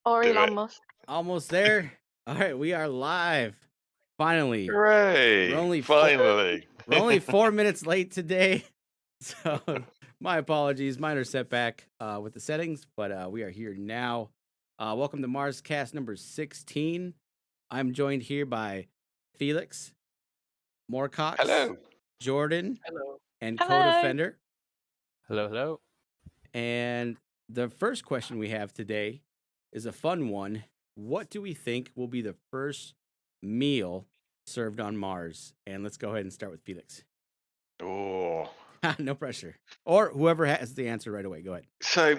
Or Do Elon it. Musk. Almost there. All right, we are live. Finally. Hooray! We're only Finally. We're only 4 minutes late today. So my apologies. Minor setback with the settings, but we are here now. Welcome to MarsCast number 16. I'm joined here by Felix, Moorcox, Hello. Jordan, Hello. and Hello. Co-Defender. Hello, hello. And the first question we have today is a fun one. What do we think will be the first meal served on Mars? And let's go ahead and start with Felix. Oh. No pressure. Or whoever has the answer right away. Go ahead. So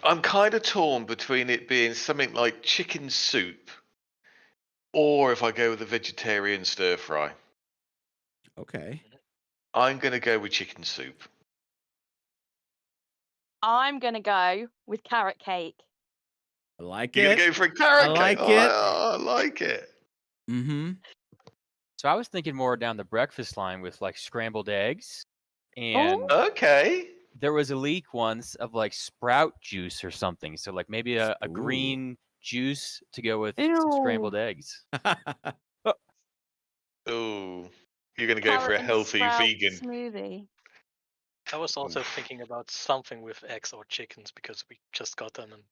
I'm kind of torn between it being something like chicken soup or if I go with a vegetarian stir fry. Okay. I'm going to go with chicken soup. I'm going to go with carrot cake. I like You're it. going to go for a carrot I like cake? it. Oh, I like it. Mm-hmm. So I was thinking more down the breakfast line with like scrambled eggs, and Okay. there was a leak once of like sprout juice or something. So like maybe a Ooh. green juice to go with some Ew. scrambled eggs. Oh, you're going to go for Carrot a and healthy sprout vegan. smoothie. I was also thinking about something with eggs or chickens because we just got them, and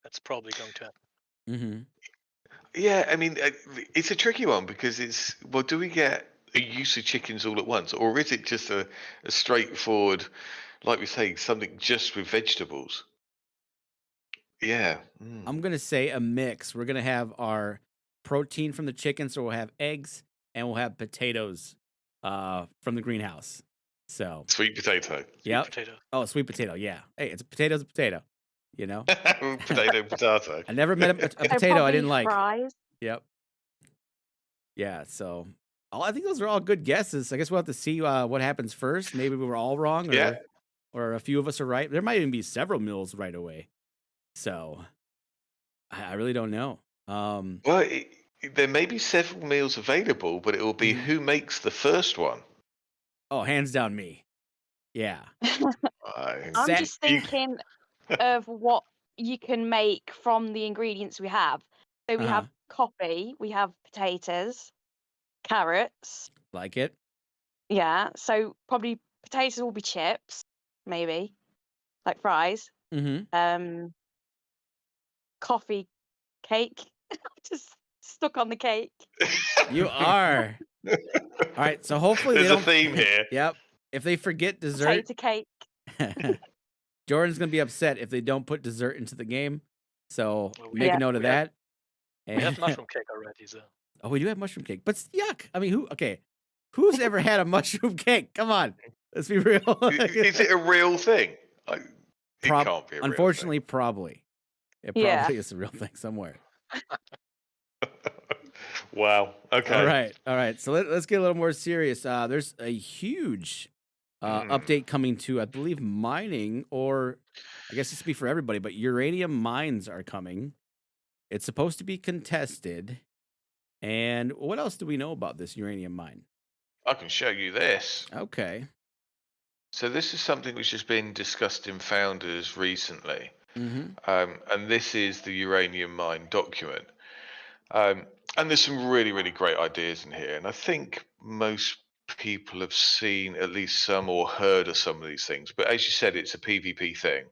that's probably going to happen. Mm-hmm. Yeah, I mean, it's a tricky one because do we get a use of chickens all at once, or is it just a straightforward, like we say, something just with vegetables? Yeah. I'm gonna say a mix. We're gonna have our protein from the chicken, so we'll have eggs and we'll have potatoes from the greenhouse. So Sweet potato. yep. Potato. Oh, sweet potato, yeah. Hey, it's a potato's a potato, you know? Potato. I never met a So potato I probably didn't like. fries. Yep. Yeah, so I think those are all good guesses. I guess we'll have to see what happens first. Maybe we were all wrong, Yeah. or a few of us are right. There might even be several meals right away. So I really don't know. Well, there may be several meals available, but it will be Mhm. who makes the first one. Oh, hands down me. Yeah. I- I'm Sa- just thinking of what you can make from the ingredients we have. So we Uh-huh. have coffee, we have potatoes, carrots. Like it. Yeah, so probably potatoes will be chips, maybe, like fries. Mm-hmm. Coffee, cake. I'm just stuck on the cake. You are. All right, so hopefully There's they a don't. theme here. Yep. If they forget dessert, Potato cake. Jordan's gonna be upset if they don't put dessert into the game. So Well, make Yeah. a note of we have- that. We have And- mushroom cake already, so Oh, we do have mushroom cake, but yuck. I mean, who's ever had a mushroom cake? Come on, let's be real. Is it a real thing? It can't be a real Unfortunately, probably. It Yeah. probably is a real thing somewhere. thing. Wow. Okay. All right. So let's get a little more serious. There's a huge update coming to, I believe, mining, or I guess this would be for everybody, but uranium mines are coming. It's supposed to be contested. And what else do we know about this uranium mine? I can show you this. Okay. So this is something which has been discussed in Founders recently, Mm-hmm. and this is the uranium mine document. And there's some really, really great ideas in here, and I think most people have seen at least some or heard of some of these things. But as you said, it's a PvP thing.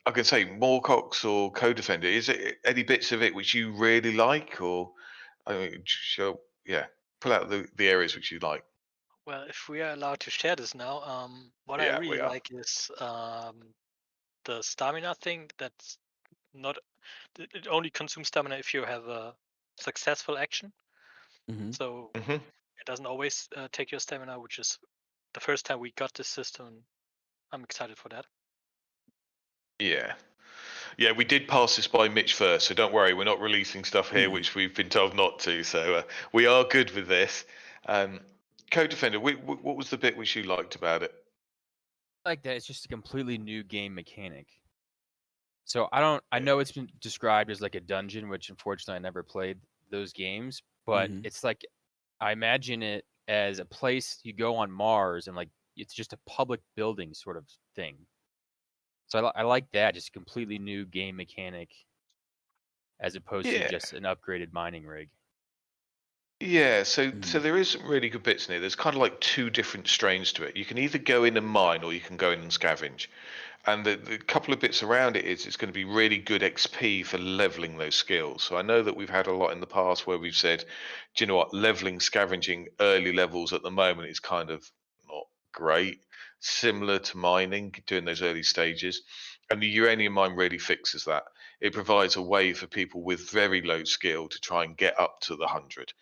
I can say Moorcox or Co-Defender. Is it any bits of it which you really like, or I mean, pull out the areas which you like. well, if we are allowed to share this now, what I Yeah, we really are. like is the stamina thing. That's not it only consumes stamina if you have a successful action. Mm-hmm. So hmm it doesn't always take your stamina, which is the first time we got this system. I'm excited for that. Yeah. Yeah, we did pass this by Mitch first, so don't worry, we're not releasing stuff here which we've been told not to. So we are good with this. Co-Defender, what was the bit which you liked about it? I like that it's just a completely new game mechanic. So I know it's been described as like a dungeon, which unfortunately I never played those games, but Mhm. it's like I imagine it as a place you go on Mars and like it's just a public building sort of thing. So I like that, just a completely new game mechanic as opposed to Yeah. just an upgraded mining rig. Yeah, so Mm. there is some really good bits in here. There's kind of like two different strains to it. You can either go in and mine, or you can go in and scavenge. And the couple of bits around it is it's going to be really good XP for leveling those skills. So I know that we've had a lot in the past where we've said, do you know what, leveling scavenging early levels at the moment is kind of not great, similar to mining during those early stages. And the uranium mine really fixes that. It provides a way for people with very low skill to try and get up to the 100.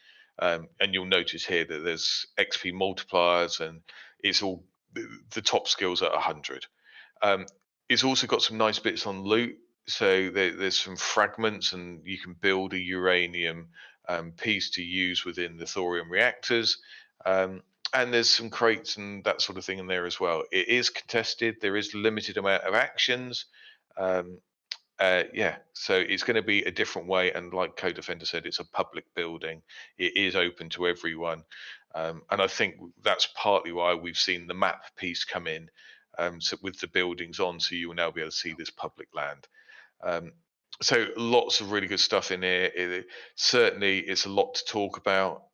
And you'll notice here that there's XP multipliers, and it's all the top skills at 100. Um, it's also got some nice bits on loot. So there's some fragments, and you can build a uranium piece to use within the thorium reactors. And there's some crates and that sort of thing in there as well. It is contested. There is limited amount of actions. Um, yeah, so it's going to be a different way. And like Co-Defender said, it's a public building. It is open to everyone. And I think that's partly why we've seen the map piece come in, so with the buildings on, so you will now be able to see this public land. So lots of really good stuff in here. Certainly, it's a lot to talk about.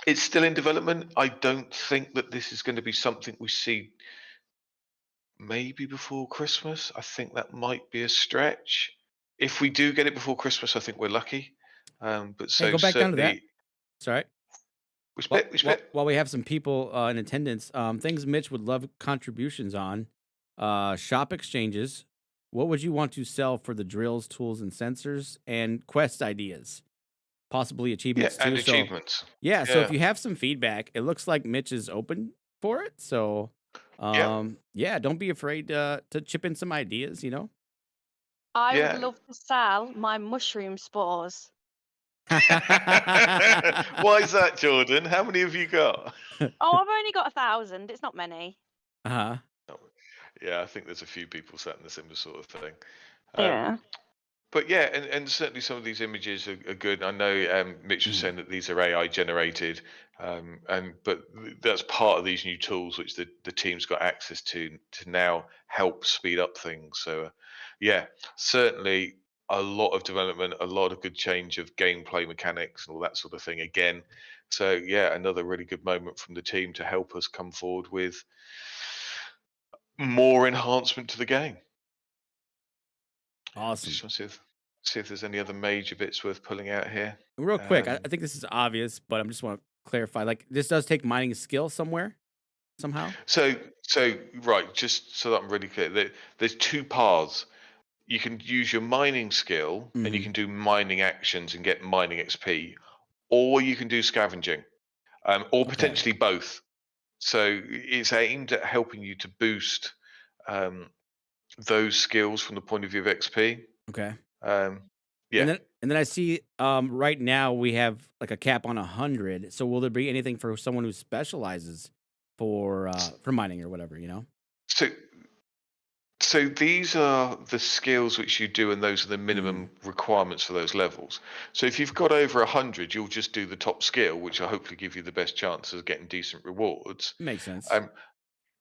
It's still in development. I don't think that this is going to be something we see maybe before Christmas. I think that might be a stretch. If we do get it before Christmas, I think we're lucky. But Hey, so go back down to that. certainly, Sorry. we Well, split. We split. while we have some people in attendance, things Mitch would love contributions on. Shop exchanges. What would you want to sell for the drills, tools, and sensors, and quest ideas? Possibly Yeah, achievements and too. So achievements. yeah, so if Yeah, you have some feedback, it looks like Mitch is open for it. So yeah, yeah, don't be afraid to chip in some ideas, I would yeah. love to sell my mushroom spores. Why is that, Jordan? How many have you got? Oh, I've only got 1,000. It's not many. Uh-huh. Yeah, I think there's a few people sat in the similar sort of thing. Yeah. But yeah, and certainly some of these images are good. I know Mitch was saying that these are AI generated, but that's part of these new tools which the team's got access to now help speed up things. So yeah, certainly a lot of development, a lot of good change of gameplay mechanics and all that sort of thing again. So yeah, another really good moment from the team to help us come forward with more enhancement to the game. Awesome. Just want to see if there's any other major bits worth pulling out here. Real quick, I Um, think this is obvious, but I just want to clarify. Like, this does take mining skill somewhere, somehow. so right, just so that I'm really clear, there's two paths. You can use your mining skill, and you Mhm. can do mining actions and get mining XP, or you can do scavenging, or Okay. potentially both. So it's aimed at helping you to boost um, those skills from the point of view of XP. Okay. Um, yeah. And then I see right now we have like a cap on 100. So will there be anything for someone who specializes for mining or whatever, So So these are the skills which you do, and those are the minimum requirements for those levels. So if you've got over 100, you'll just do the top skill, which will hopefully give you the best chances of getting decent rewards. Makes sense. Um,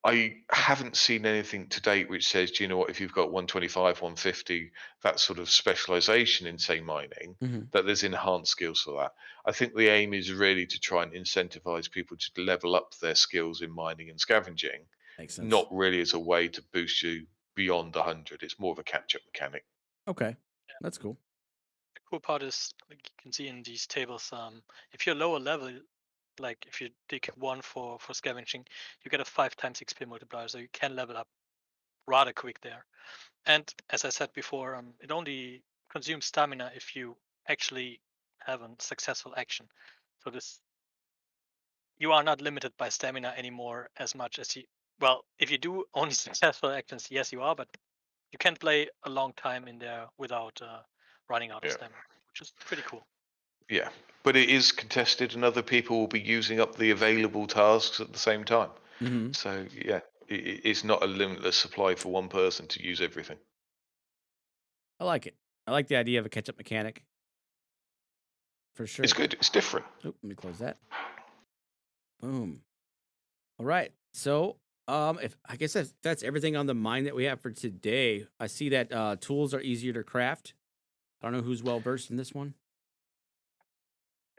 I haven't seen anything to date which says, do you know what, if you've got 125, 150, that sort of specialization in, say, mining, Mhm. that there's enhanced skills for that. I think the aim is really to try and incentivize people to level up their skills in mining and scavenging, Makes sense. not really as a way to boost you beyond 100. It's more of a catch-up mechanic. Okay. That's cool. The cool part is, like you can see in these tables, if you're lower level, like if you dig one for scavenging, you get a 5 times XP multiplier, so you can level up rather quick there. And as I said before, it only consumes stamina if you actually have a successful action. So you are not limited by stamina anymore as much as you. Well, if you do only successful actions, yes, you are, but you can play a long time in there without running out of Yeah. stamina, which is pretty cool. Yeah, but it is contested, and other people will be using up the available tasks at the same time. Mhm. So yeah, it's not a limitless supply for one person to use everything. I like it. I like the idea of a catch-up mechanic. For sure. It's good. It's different. Oop, let me close that. Boom. All right. So If I guess that's everything on the mind that we have for today. I see that tools are easier to craft. I don't know who's well versed in this one.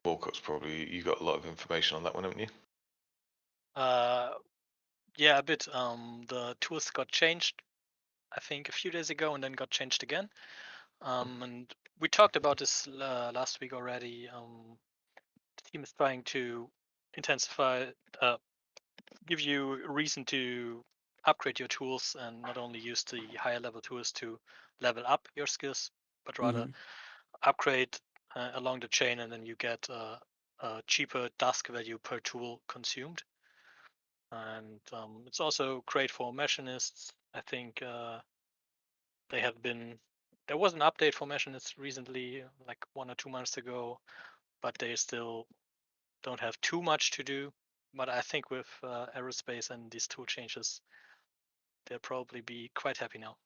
Walcott's probably, you got a lot of information on that one, haven't you? Yeah, a bit. The tools got changed, I think, a few days ago, and then got changed again. And we talked about this last week already. The team is trying to intensify, give you a reason to upgrade your tools and not only use the higher level tools to level up your skills, but rather upgrade along the chain, and then you get a cheaper task value per tool consumed. And it's also great for machinists. I think they have been. There was an update for machinists recently, like 1 or 2 months ago, but they still don't have too much to do. But I think with aerospace and these tool changes, they'll probably be quite happy now.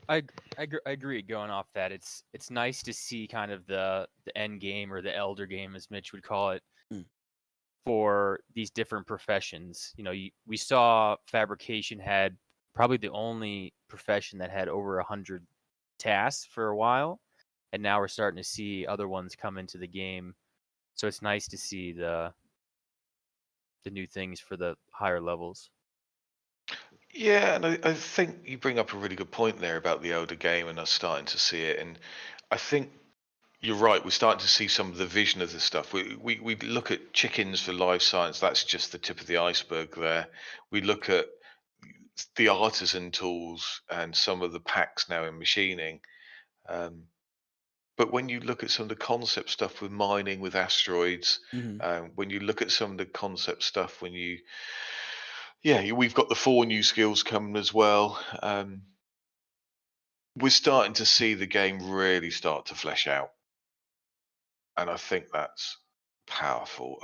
I agree. Going off that, it's nice to see kind of the end game or the elder game, as Mitch would call it, for these different professions. You know, we saw fabrication had probably the only profession that had over 100 tasks for a while, and now we're starting to see other ones come into the game. So it's nice to see the new things for the higher levels. Yeah, and I think you bring up a really good point there about the elder game and us starting to see it. And I think you're right. We're starting to see some of the vision of this stuff. We look at chickens for life science. That's just the tip of the iceberg there. We look at the artisan tools and some of the packs now in machining. But when you look at some of the concept stuff with mining, with asteroids, when you look at some of the concept stuff, we've got the 4 new skills coming as well. We're starting to see the game really start to flesh out, and I think that's powerful.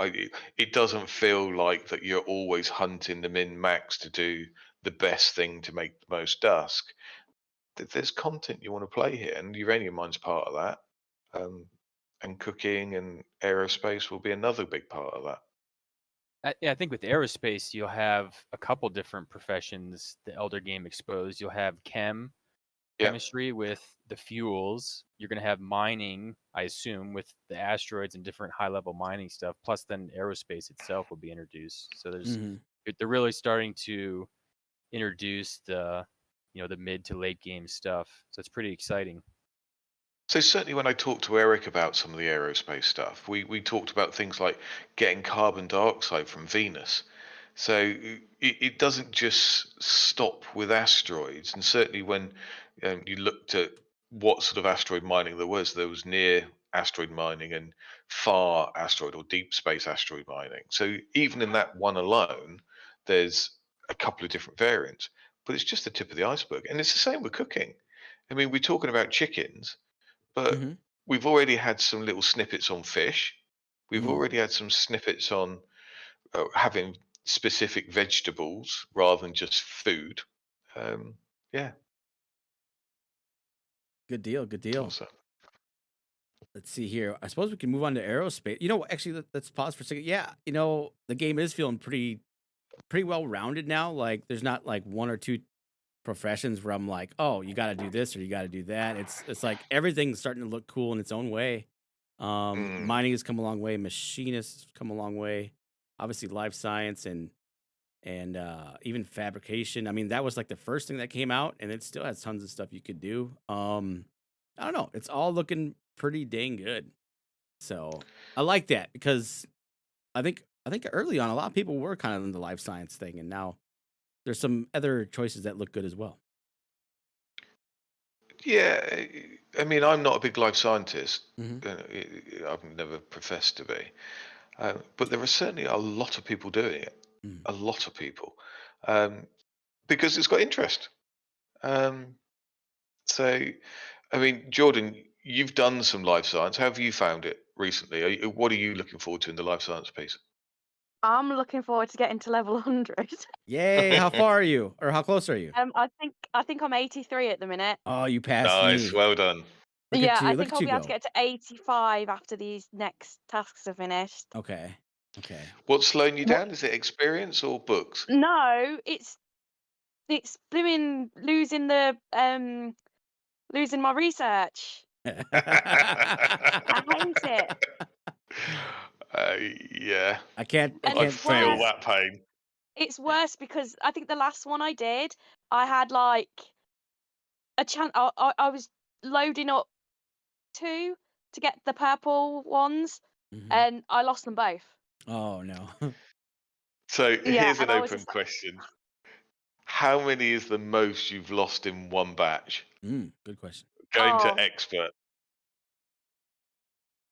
It doesn't feel like that you're always hunting the min max to do the best thing to make the most dusk. There's content you want to play here, and uranium mine's part of that. And cooking and aerospace will be another big part of that. I think with aerospace, you'll have a couple different professions the elder game exposed. You'll have chemistry with the fuels. You're going to have mining, I assume, with the asteroids and different high-level mining stuff. Plus, then aerospace itself will be introduced. So they're really starting to introduce the mid to late game stuff. So it's pretty exciting. So certainly when I talked to Eric about some of the aerospace stuff, we talked about things like getting carbon dioxide from Venus. So it doesn't just stop with asteroids. And certainly when you looked at what sort of asteroid mining there was near asteroid mining and far asteroid or deep space asteroid mining. So even in that one alone, there's a couple of different variants, but it's just the tip of the iceberg. And it's the same with cooking. I mean, we're talking about chickens, but we've already had some little snippets on fish. We've already had some snippets on having specific vegetables rather than just food. Yeah. Good deal. Good deal. Awesome. Let's see here. I suppose we can move on to aerospace. Actually, let's pause for a second. Yeah, the game is feeling pretty well rounded now. Like, there's not like 1 or 2 professions where I'm like, oh, you got to do this or you got to do that. It's like everything's starting to look cool in its own way. Mining has come a long way. Machinists have come a long way. Obviously, life science and even fabrication. I mean, that was like the first thing that came out, and it still has tons of stuff you could do. I don't know. It's all looking pretty dang good. So I like that because I think early on a lot of people were kind of in the life science thing, and now there's some other choices that look good as well. Yeah, I mean, I'm not a big life scientist. I've never professed to be. But there are certainly a lot of people doing it. A lot of people. Because it's got interest. So, I mean, Jordan, you've done some life science. How have you found it recently? What are you looking forward to in the life science piece? I'm looking forward to getting to level 100. Yay! How far are you, or how close are you? I think I'm 83 at the minute. Oh, you passed Nice, me. well done. Look Yeah, at you. I Look think at I'll you be able go. to get to 85 after these next tasks are finished. Okay. Okay. What's slowing you What? down? Is it experience or books? No, it's blooming losing losing my research. I hate it. Yeah, I can't And I it's say feel worse. that. that pain. It's Yeah. worse because I think the last one I did, I had like a chance. I was loading up 2 to get the purple ones, Mhm. and I lost them both. Oh no. So Yeah, here's an and I was open just like, question. How many is the most you've lost in one batch? Good question. Going oh, to expert.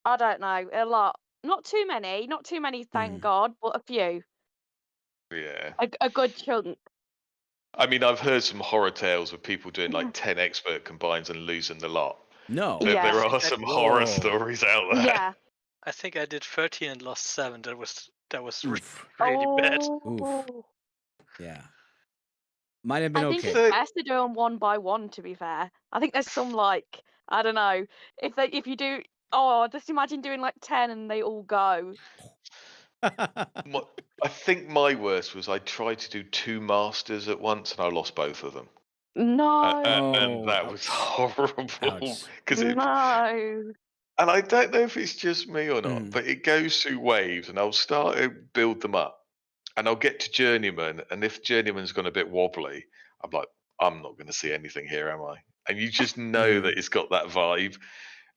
I don't know, a lot. Not too many, thank Mhm. God, but a few, Yeah. a good chunk. I mean, I've heard some horror tales of people doing like 10 expert combines and losing the lot. No. There Yeah, are That- some horror Whoa. stories out there. yeah. I think I did 13 and lost 7. That was Oof. really bad. Oh, Yeah. Might have been I think it's okay. So, best to do them one by one. To be fair, I think there's some like I don't know if you do. Oh, just imagine doing like 10 and they all go. my, I think my worst was I tried to do 2 masters at once and I lost both of them. No, And Oh, that was ouch. horrible Ouch. because it. no. And I don't know if it's just me or not, Mm. but it goes through waves, and I'll start to build them up, and I'll get to journeyman, and if journeyman's gone a bit wobbly, I'm like, I'm not going to see anything here, am I? And you just know that it's got that vibe,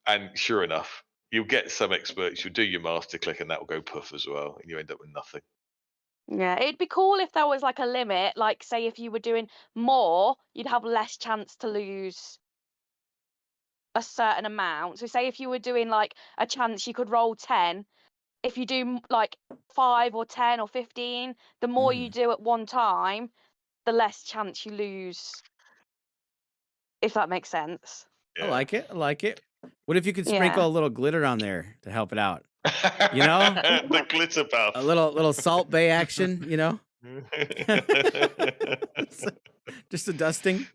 and sure enough, you'll get some experts, you'll do your master click, and that will go puff as well, and you end up with nothing. Yeah, it'd be cool if there was like a limit. Like, say, if you were doing more, you'd have less chance to lose a certain amount. So, say if you were doing like a chance you could roll 10, if you do like 5 or 10 or 15, the more you do at one time, the less chance you lose, if that makes sense. I Yeah. like it. I like it. What if you could Yeah. sprinkle a little glitter on there to help it out? You know? The glitter buff. A little Salt Bay action, you know? Just a dusting.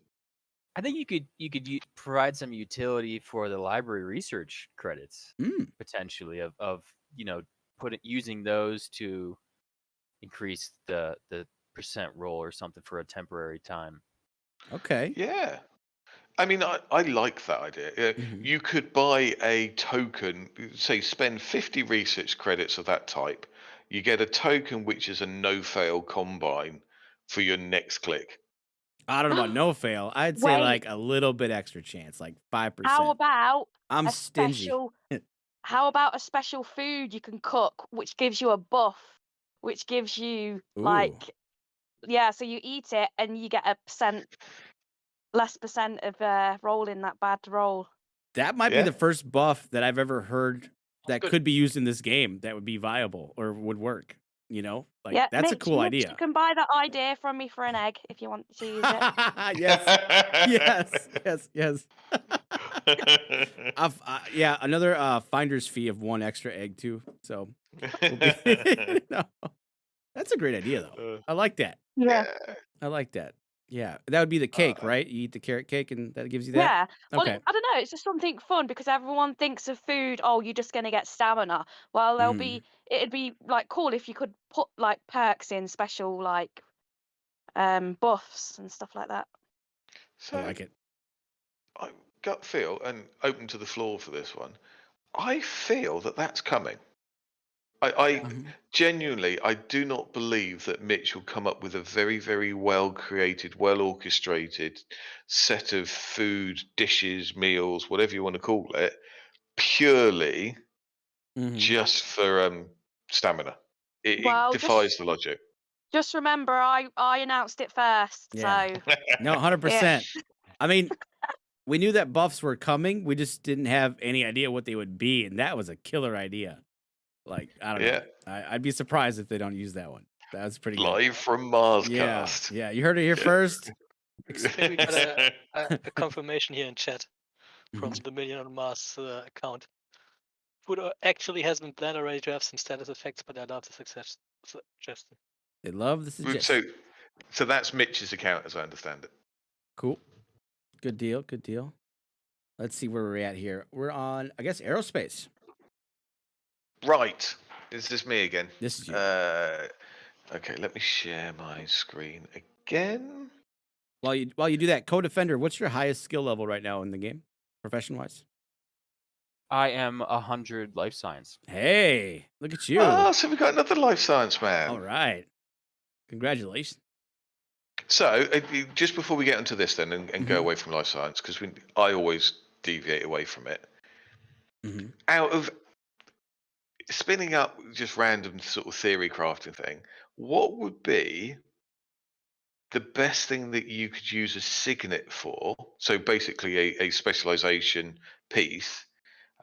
I think you could provide some utility for the library research credits potentially of using those to increase the percent roll or something for a temporary time. Okay. Yeah. I mean, I like that idea. Mhm. You could buy a token, say, spend 50 research credits of that type. You get a token which is a no fail combine for your next click. I don't know about no fail. I'd say Wait, like a little bit extra chance, like 5%. how about I'm a stingy. special? How about a special food you can cook, which gives you a buff, which gives you Ooh. like, yeah, so you eat it and you get less percent of rolling that bad roll. That might be Yeah. the first buff that I've ever heard that Good. could be used in this game that would be viable or would work. You know, like Yeah, that's a Mitch, cool Mitch, idea. you can buy that idea from me for an egg if you want to use it. yes. Yeah, another finder's fee of 1 extra egg too. So we'll be no. That's a great idea though. I like that. Yeah. I like that. Yeah, that would be the cake, right? You eat the carrot cake, and that gives you that. Yeah. Well, Okay. I don't know. It's just something fun because everyone thinks of food. Oh, you're just gonna get stamina. Well, it'd be like cool if you could put like perks in, special like buffs and stuff like that. I So, like it. I gut feel, and open to the floor for this one, I feel that that's coming. I genuinely, I do not believe that Mitch will come up with a very, very well created, well orchestrated set of food, dishes, meals, whatever you want to call it, purely just for stamina. It Well, defies the logic. just remember, I announced it first. Yeah. So No, 100%. I mean, we knew that buffs were coming. We just didn't have any idea what they would be, and that was a killer idea. Like, I don't know. I'd be surprised if they don't use that one. That's pretty good. Live from Yeah, MarsCast. yeah. You heard it here first. I think we got a confirmation here in chat from Mhm. the Million on Mars account. Food actually has been planned already to have some status effects, but I love the success suggestion. They love the suggestion. So that's Mitch's account, as I understand it. Cool. Good deal. Good deal. Let's see where we're at here. We're on, I guess, Aerospace. Right. Is this me again? This is you. Okay, let me share my screen again. While you do that, co-defender, what's your highest skill level right now in the game, profession wise? I am 100 life science. Hey, look at you! Oh, so we got another life science man. All right, congratulations. So, just before we get into this, then, and go Mhm. away from life science, because I always deviate away from it. Mhm. Out of spinning up just random sort of theory crafting thing, what would be the best thing that you could use a signet for? So basically, a specialization piece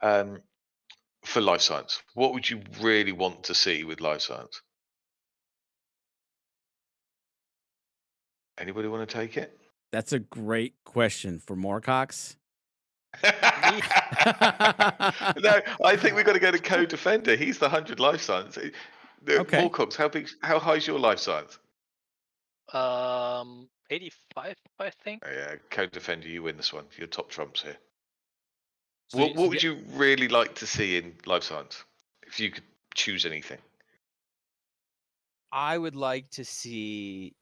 for life science. What would you really want to see with life science? Anybody want to take it? That's a great question for Moorcox. No, I think we've got to go to co-defender. He's the 100 life science. Okay. Moorcox, how high is your life science? 85, I think. Oh, yeah, co-defender, you win this one. You're top trumps here. So What you- so would you really like to see in life science if you could choose anything? I would like to see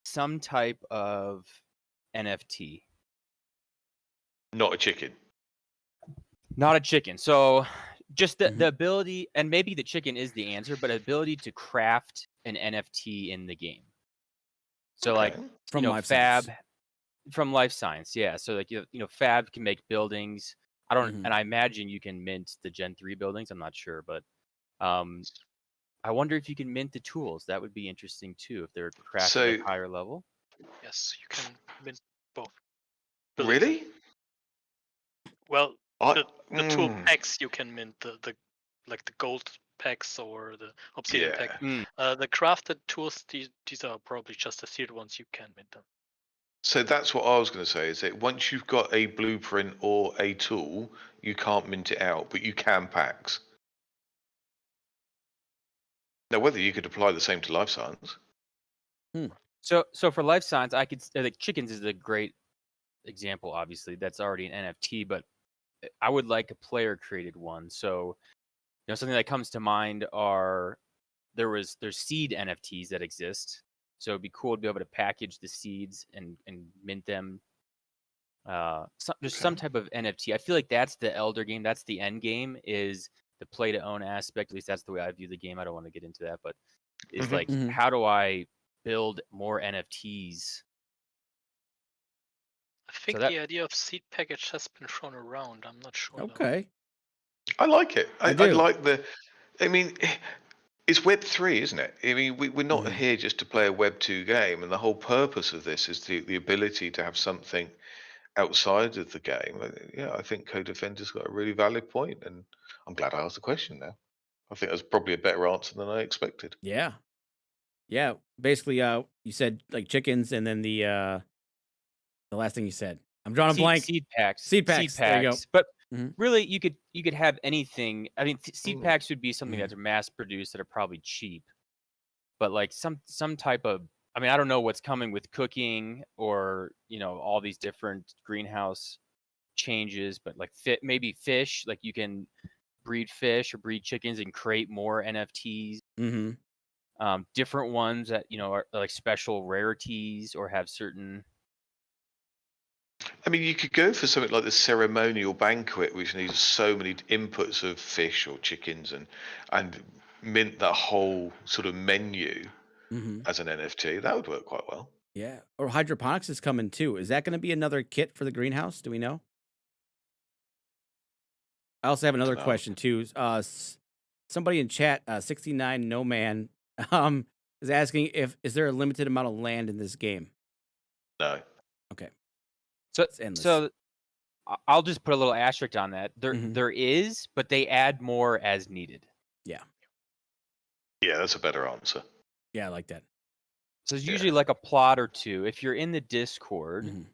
some type of NFT. Not a chicken. Not a chicken. So just the, Mhm. the ability, and maybe the chicken is the answer, but ability to craft an NFT in the game. So like, Okay. From life Fab science. from life science, yeah. So like Fab can make buildings. I don't, Mhm. and I imagine you can mint the Gen 3 buildings. I'm not sure, but I wonder if you can mint the tools. That would be interesting too, if they're crafted So at higher level. Yes, you can mint both. buildings and- really, Well, I the tool packs you can mint the like the gold packs or the obsidian yeah. pack. Mm. The crafted tools, these are probably just the sealed ones. You can mint them. So that's what I was going to say. Is that once you've got a blueprint or a tool, you can't mint it out, but you can packs. Now, whether you could apply the same to life science. So for life science, I could like chickens is a great example. Obviously, that's already an NFT, but I would like a player created one. So something that comes to mind are there's seed NFTs that exist. So it'd be cool to be able to package the seeds and mint them. Just some type of NFT. I feel like that's the elder game. That's the end game. Is the play to own aspect. At least that's the way I view the game. I don't want to get into that, but is Mhm. like Mhm. how do I build more NFTs? I think that- the idea of seed package has been thrown around. I'm not sure. though. Okay. I like it. I I do. like the. I mean, it's Web3, isn't it? I mean, we're not Mhm. here just to play a Web2 game, and the whole purpose of this is the ability to have something outside of the game. Yeah, I think co-defender's got a really valid point, and I'm glad I asked the question now. I think that's probably a better answer than I expected. Yeah. Yeah. Basically, you said like chickens, and then the last thing you said. I'm drawing a blank. seed packs. Seed packs. There you go. But Mhm. really, you could have anything. I mean, seed Mm. packs would be something Mhm. that's mass produced that are probably cheap. But like some type of, I mean, I don't know what's coming with cooking or all these different greenhouse changes, but like maybe fish, like you can breed fish or breed chickens and create more NFTs. Mhm. Different ones that are like special rarities or have certain. I mean, you could go for something like the ceremonial banquet, which needs so many inputs of fish or chickens, and mint that whole sort of menu Mhm. as an NFT. That would work quite well. Yeah. Or hydroponics is coming too. Is that going to be another kit for the greenhouse? Do we know? I also have another Dunno. question too. Somebody in chat, 69 No Man, is asking is there a limited amount of land in this game? No. Okay. So It's endless. so I'll just put a little asterisk on that. Mhm. There is, but they add more as needed. Yeah, that's a better answer. Yeah, I like that. So it's Yeah. usually like a plot or two. If you're in the Discord, Mhm.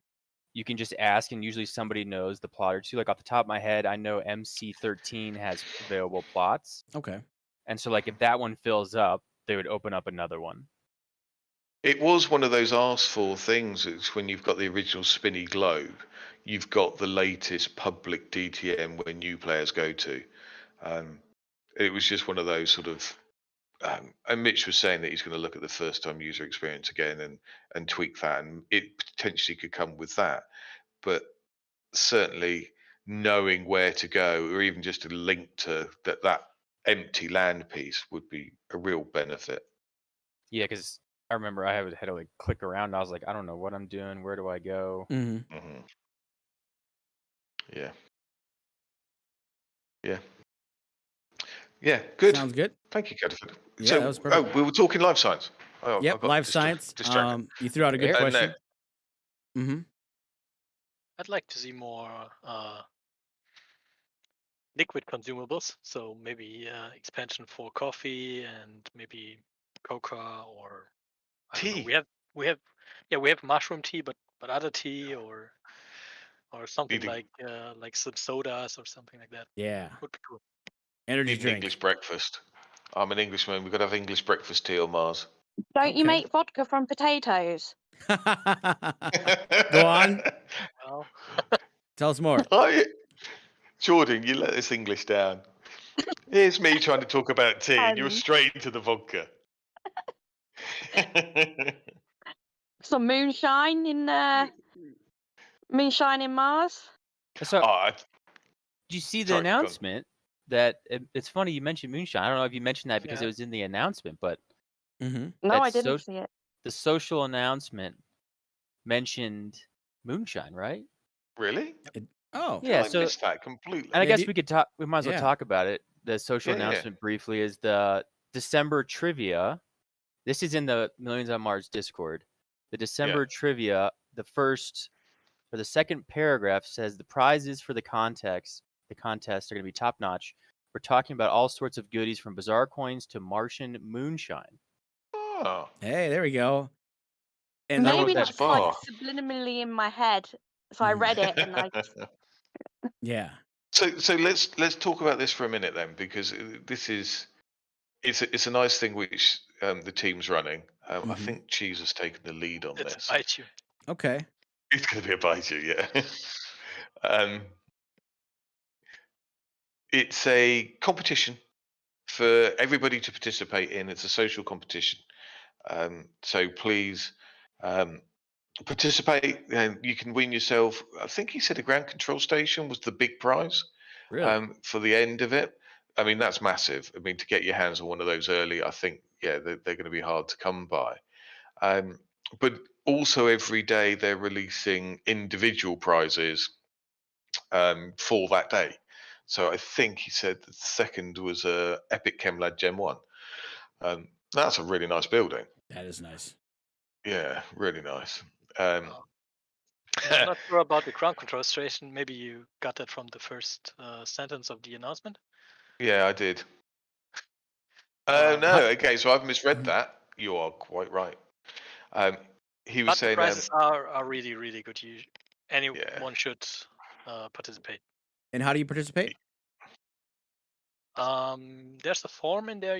you can just ask, and usually somebody knows the plot or two. Like off the top of my head, I know MC13 has available plots, Okay. and so like if that one fills up, they would open up another one. It was one of those asked for things. It's when you've got the original spinny globe, you've got the latest public DTM where new players go to. It was just one of those sort of. And Mitch was saying that he's going to look at the first-time user experience again and tweak that, and it potentially could come with that. But certainly knowing where to go, or even just a link to that empty land piece, would be a real benefit. Yeah, because I remember I had to like click around. And I was like, I don't know what I'm doing. Where do I go? Mm-hmm. Mm-hmm. Yeah. Yeah. Yeah. Good. Sounds good. Thank you, Catherine. Yeah, that was perfect. we were talking life science. I Yep, got life science. distracted. You threw out a good Air- question. Mm-hmm. I'd like to see more liquid consumables. So maybe expansion for coffee and maybe coca, or I don't know. Tea. We have mushroom tea, but other tea or something Need like some sodas or something like that Yeah, would be cool. energy an drink. English breakfast. I'm an Englishman. We've got to have English breakfast tea on Mars. Don't you Okay. make vodka from potatoes? Go on. Well, Tell us more. Jordan, you let this English down. Here's me trying to talk about tea, and you're straight into the vodka. Some moonshine in Mars. So, Oh, did you see the sorry, go on. announcement? That it's funny you mentioned moonshine. I don't know if you mentioned that because Yeah. it was in the announcement, but Mm-hmm. No, I That's didn't so- see it. the social announcement mentioned moonshine, right? Really? Oh, Yeah, I so missed that completely. and I guess Maybe- we could talk. We might as well yeah. talk about it. The social Yeah, yeah. announcement briefly is the December trivia. This is in the Millions on Mars Discord. The December trivia, the second paragraph says the prizes for the contest are going to be top notch. We're talking about all sorts of goodies from bizarre coins to Martian moonshine. Oh, Hey, there we go. And That Maybe one was that's like bar. subliminally in my head. So I read it and I yeah. So let's talk about this for a minute then, because this is it's a nice thing which the team's running. I Mhm. think Cheese has taken the lead on that's this. bite you. Okay. It's going to be a Baiju, yeah. It's a competition for everybody to participate in. It's a social competition. So please participate, and you can win yourself. I think he said a ground control station was the big prize Really? for the end of it. I mean, that's massive. I mean, to get your hands on one of those early, I think, yeah, they're going to be hard to come by. But also every day they're releasing individual prizes for that day. So I think he said the second was a Epic ChemLab Gen 1. That's a really nice building. That is nice. Yeah, really nice. I'm not sure about the ground control station. Maybe you got that from the first sentence of the announcement. Yeah, I did. Uh, No, okay, so I've misread Mhm. that. You are quite right. He was But the saying, prizes are really, really good. Anyone Yeah. should participate. And how do you participate? There's a form in there.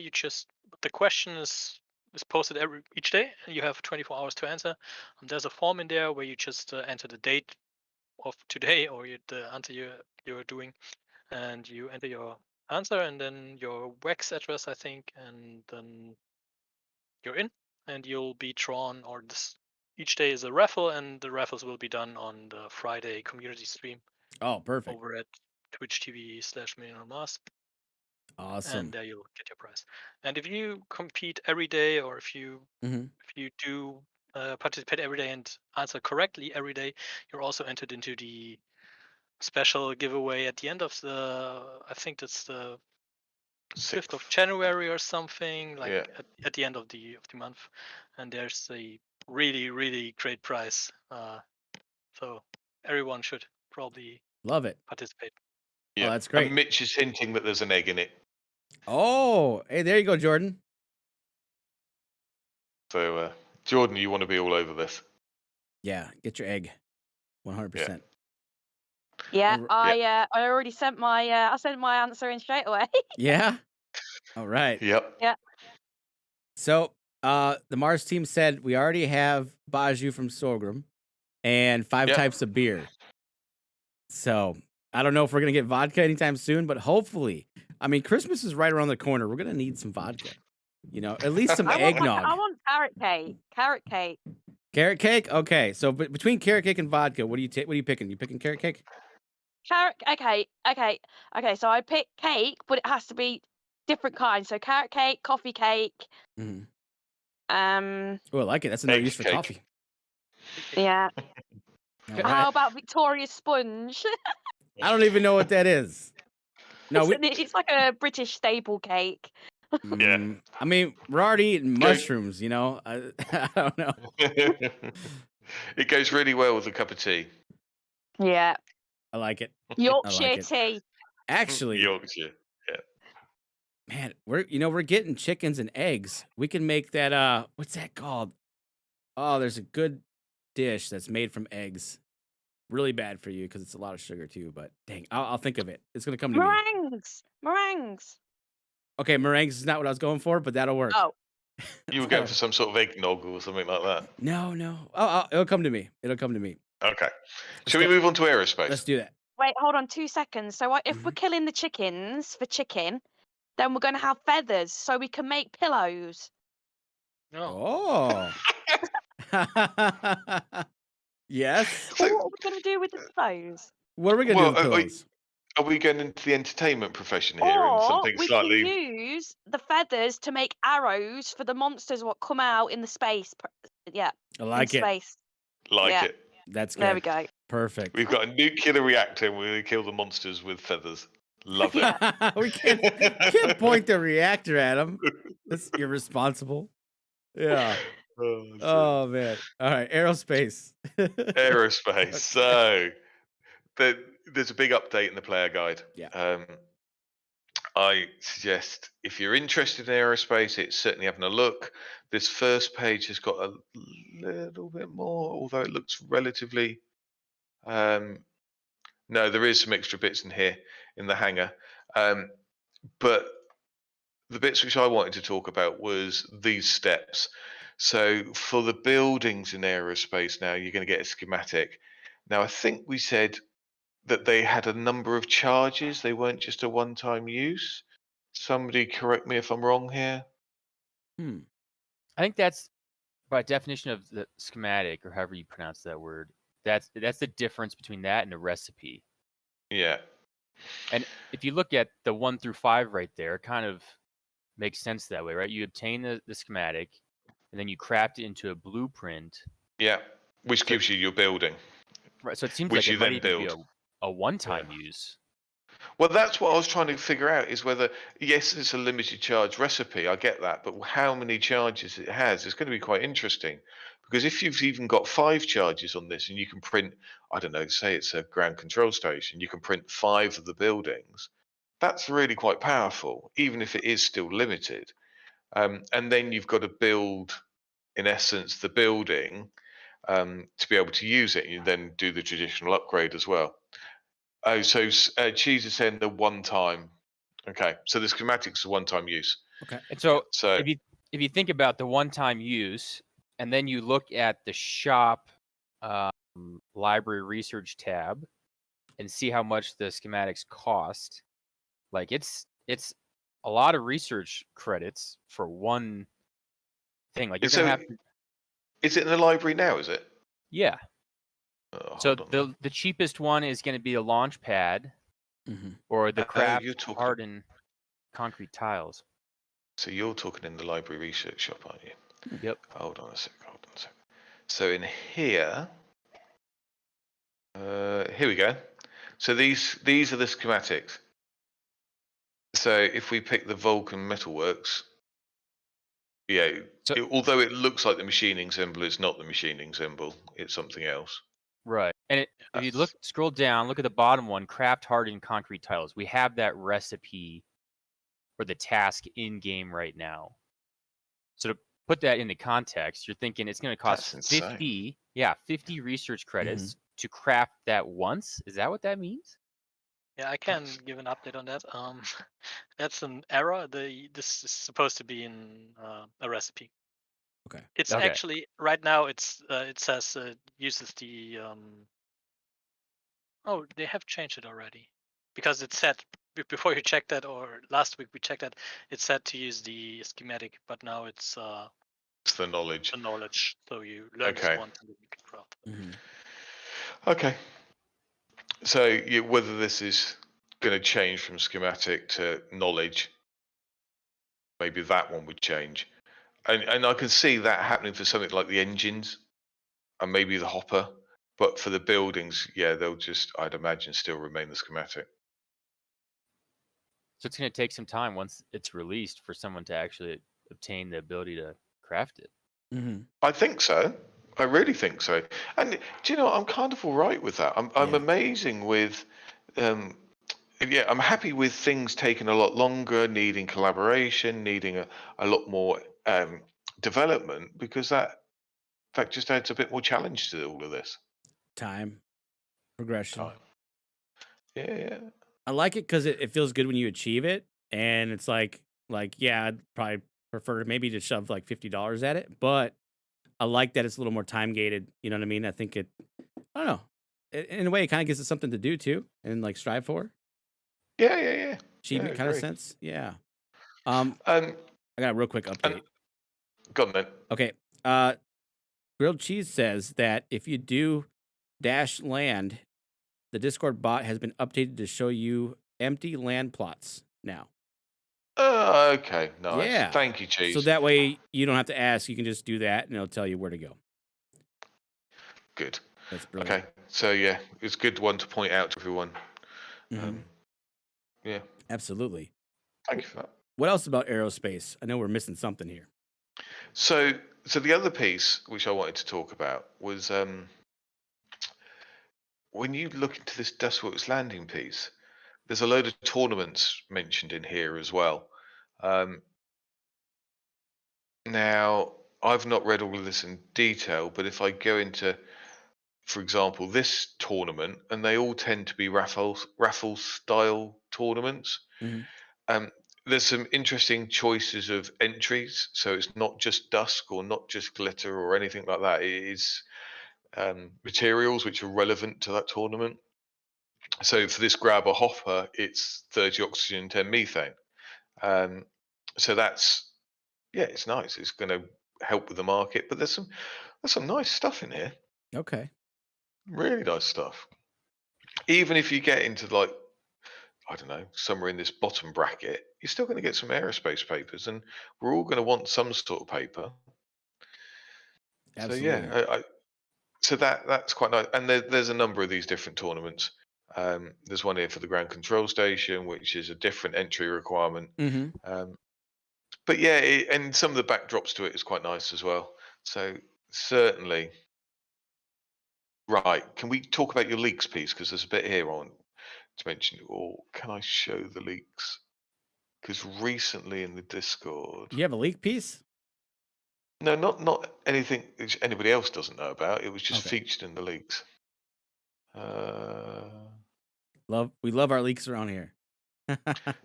The question is posted each day, and you have 24 hours to answer. There's a form in there where you just enter the date of today or the answer you're doing, and you enter your answer and then your WEX address, I think, and then you're in, and you'll be drawn. Or each day is a raffle, and the raffles will be done on the Friday community stream Oh, perfect. over at Twitch TV/MillionOnMars. Awesome. And there you'll get your prize. And if you compete every day, or if you Mhm. do participate every day and answer correctly every day, you're also entered into the special giveaway at the end of I think that's the 5th of January or something, like Yeah. at the end of the month. And there's a really, really great prize. So everyone should probably Love it. participate. Yeah. that's great. And Mitch is hinting that there's an egg in it. Oh, hey, there you go, Jordan. So, Jordan, you want to be all over this. Yeah, get your egg. 100%. yeah, Alri- I already sent my answer in straight away. Yeah. All right. Yep. So, the Mars team said we already have Baju from Sorghum and 5 Yep. types of beer. So, I don't know if we're gonna get vodka anytime soon, but hopefully. I mean, Christmas is right around the corner. We're gonna need some vodka. At least some I eggnog. want carrot cake. Carrot cake. Carrot cake. Okay, so between carrot cake and vodka, what are you picking? You picking carrot cake? Carrot. Okay. So I pick cake, but it has to be different kinds. So carrot cake, coffee cake. Mm-hmm. Um. Oh, I like it. That's another Egg use for cake. coffee. Yeah. All How right. about Victoria sponge? I don't even know what that is. No, It's like a British staple cake. Yeah. I mean, we're already eating Go- mushrooms. I don't know. It goes really well with a cup of tea. Yeah. I like it. Yorkshire it. tea. Actually, Yorkshire. man, we're getting chickens and eggs. We can make that. What's that called? Oh, there's a good dish that's made from eggs. Really bad for you because it's a lot of sugar too. But dang, I'll think of it. It's gonna come to me. Meringues. Okay, meringues is not what I was going for, but that'll work. Oh. You were going for some sort of eggnog or something like that. No. Oh, it'll come to me. Okay. Shall we move on to aerospace? Let's do that. Wait, hold on 2 seconds. So if we're killing the chickens for chicken, then we're going to have feathers so we can make pillows. No. Oh. Yes. So- What are we going to do with the pillows? What are we gonna do with Well, pillows? Are we going into the entertainment profession here and Or something we slightly? can use the feathers to make arrows for the monsters what come out in the space. Yeah, I like in it. space. Like Yeah. it. That's good. There we go. Perfect. We've got a nuclear reactor and we're going to kill the monsters with feathers. Love it. we can't point the reactor at them. That's irresponsible. Yeah. Oh man. All right. Aerospace. Aerospace. So there's a big update in the player guide. Yeah. I suggest if you're interested in aerospace, it's certainly having a look. This first page has got a little bit more, although it looks relatively. No, there is some extra bits in here in the hangar, but the bits which I wanted to talk about was these steps. So for the buildings in aerospace now, you're going to get a schematic. Now, I think we said that they had a number of charges. They weren't just a one-time use. Somebody correct me if I'm wrong here. I think that's by definition of the schematic, or however you pronounce that word. That's the difference between that and a recipe. Yeah. And if you look at the 1 through 5 right there, it kind of makes sense that way, right? You obtain the schematic, and then you craft it into a blueprint. Yeah. Which gives you your building. Right. So it seems Which like you it might then even be build. a one-time use. Well, that's what I was trying to figure out is whether, yes, it's a limited charge recipe. I get that. But how many charges it has is going to be quite interesting. Because if you've even got 5 charges on this and you can print, I don't know, say it's a ground control station, you can print 5 of the buildings. That's really quite powerful, even if it is still limited. And then you've got to build, in essence, the building to be able to use it. You then do the traditional upgrade as well. Oh, so Cheese is saying the one time. Okay, so the schematic's a one-time use. Okay. And so So if you think about the one-time use, and then you look at the shop library research tab and see how much the schematics cost, like it's a lot of research credits for one thing. Like you're So gonna have to, is it in the library now? Is it? yeah. Oh, So hold on. the cheapest one is going to be a launch pad Mhm. or the craft you're talking- hardened concrete tiles. So you're talking in the library research shop, aren't you? Yep. Hold on a sec. So in here, here we go. So these are the schematics. So if we pick the Vulcan Metalworks, yeah, So- although it looks like the machining symbol, it's not the machining symbol. It's something else. Right. And if you scroll down, look at the bottom one, craft hardened concrete tiles. We have that recipe for the task in game right now. So to put that into context, you're thinking it's going to cost That's insane. 50 research credits to craft that once. Is that what that means? Yeah, I can give an update on that. That's an error. This is supposed to be in a recipe. Okay. It's Okay. actually right now. It says uses the Oh, they have changed it already, because it said before you checked that, or last week we checked that, it said to use the schematic, but now it's It's the knowledge. the knowledge. So you learn this Okay. once and then you can craft it. Mm-hmm. Okay. So whether this is going to change from schematic to knowledge, maybe that one would change. And I can see that happening for something like the engines and maybe the hopper. But for the buildings, yeah, they'll just, I'd imagine, still remain the schematic. So it's going to take some time once it's released for someone to actually obtain the ability to craft it. Mm-hmm. I think so. I really think so. And do you know, I'm kind of all right with that. I'm Yeah. amazing with, yeah, I'm happy with things taking a lot longer, needing collaboration, needing a lot more development, because that just adds a bit more challenge to all of this. Time, progression. Time. Yeah. I like it because it feels good when you achieve it, and it's like yeah, I'd probably prefer maybe to shove like $50 at it, but I like that it's a little more time gated. You know what I mean? I think I don't know. In a way, it kind of gives it something to do too, and like strive for. Yeah. Achievement Yeah, kind of agree. sense. Yeah. Um, I got a real quick update. go on then. Okay. Grilled Cheese says that if you do dash land, the Discord bot has been updated to show you empty land plots now. Okay, nice. Yeah. Thank you, Cheese. So that way you don't have to ask. You can just do that, and it'll tell you where to go. Good. That's brilliant. Okay, so yeah, it's a good one to point out to everyone. Mhm. Yeah, Absolutely. thank you for that. What else about aerospace? I know we're missing something here. So the other piece which I wanted to talk about was when you look into this Dustworks landing piece, there's a load of tournaments mentioned in here as well. Now, I've not read all of this in detail, but if I go into, for example, this tournament, and they all tend to be raffle style tournaments. Mhm. There's some interesting choices of entries, so it's not just dusk or not just glitter or anything like that. It is materials which are relevant to that tournament. So for this grab a hopper, it's 30 oxygen, 10 methane. So that's, yeah, it's nice. It's going to help with the market, but there's some nice stuff in here. Okay. Really nice stuff. Even if you get into like, I don't know, somewhere in this bottom bracket, you're still going to get some aerospace papers, and we're all going to want some sort of paper. Absolutely. So yeah, so that's quite nice. And there's a number of these different tournaments. There's one here for the ground control station, which is a different entry requirement. Mm-hmm. But yeah, and some of the backdrops to it is quite nice as well. So certainly. Right. Can we talk about your leaks piece? Because there's a bit here on to mention. Or can I show the leaks? Because recently in the Discord, You have a leak piece? no, not anything which anybody else doesn't know about. It was just Okay. featured in the leaks. We love our leaks around here.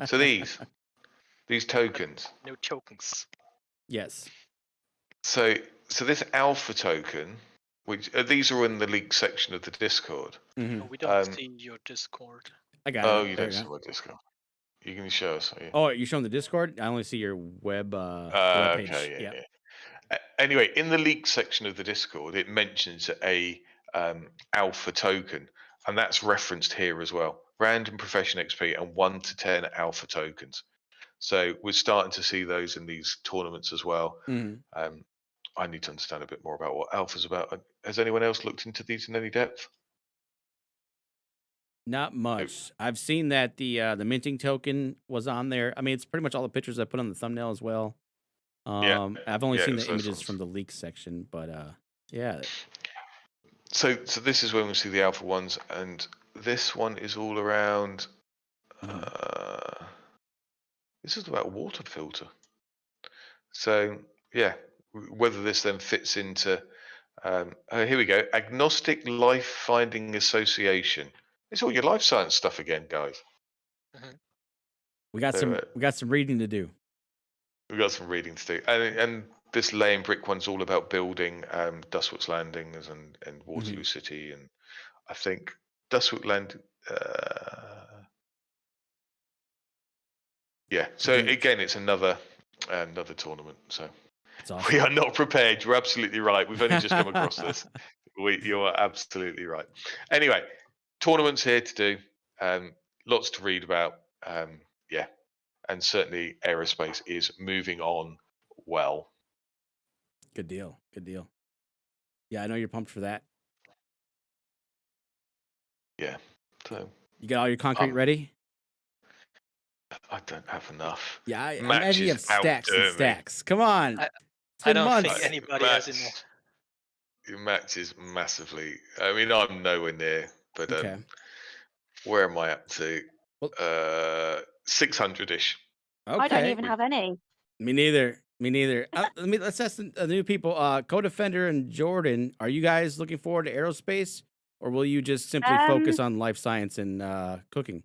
So these tokens. No tokens. Yes. So this alpha token, which these are in the leak section of the Discord. Mm-hmm. No, we don't see your Discord. I got Oh, it. you There don't you see go. my Discord. You can show us. Are you? Oh, you're showing the Discord? I only see your web page. Okay, yeah. Anyway, in the leak section of the Discord, it mentions a alpha token, and that's referenced here as well. Random profession XP and 1 to 10 alpha tokens. So we're starting to see those in these tournaments as well. Mm-hmm. I need to understand a bit more about what alpha's about. Has anyone else looked into these in any depth? Not much. I've seen that the minting token was on there. I mean, it's pretty much all the pictures I put on the thumbnail as well. I've only seen the images from the leaks section, but yeah. So this is when we see the alpha ones, and this one is all around. This is about water filter. So yeah, whether this then fits into. Here we go. Agnostic Life Finding Association. It's all your life science stuff again, guys. We got some reading to do. We've got some reading to do, and this laying brick one's all about building Dustworks landings and Waterloo City, and I think Dustwick Land. Yeah. So again, it's another tournament. So That's awesome. we are not prepared. You're absolutely right. We've only just come across this. You are absolutely right. Anyway, tournaments here to do. Lots to read about. Yeah, and certainly Aerospace is moving on well. Good deal. Good deal. Yeah, I know you're pumped for that. Yeah. So You got all your concrete ready? I don't have enough. Yeah, I Max imagine you is have stacks and outdoing me. stacks. Come on. I It's been don't months. think anybody has enough. Max is massively. I mean, I'm nowhere near, but Okay. where am I up to? Well- 600-ish. Okay. I don't even have any. Me neither. Me neither. Let's ask the new people. Co-Defender and Jordan, are you guys looking forward to Aerospace, or will you just simply focus on life science and cooking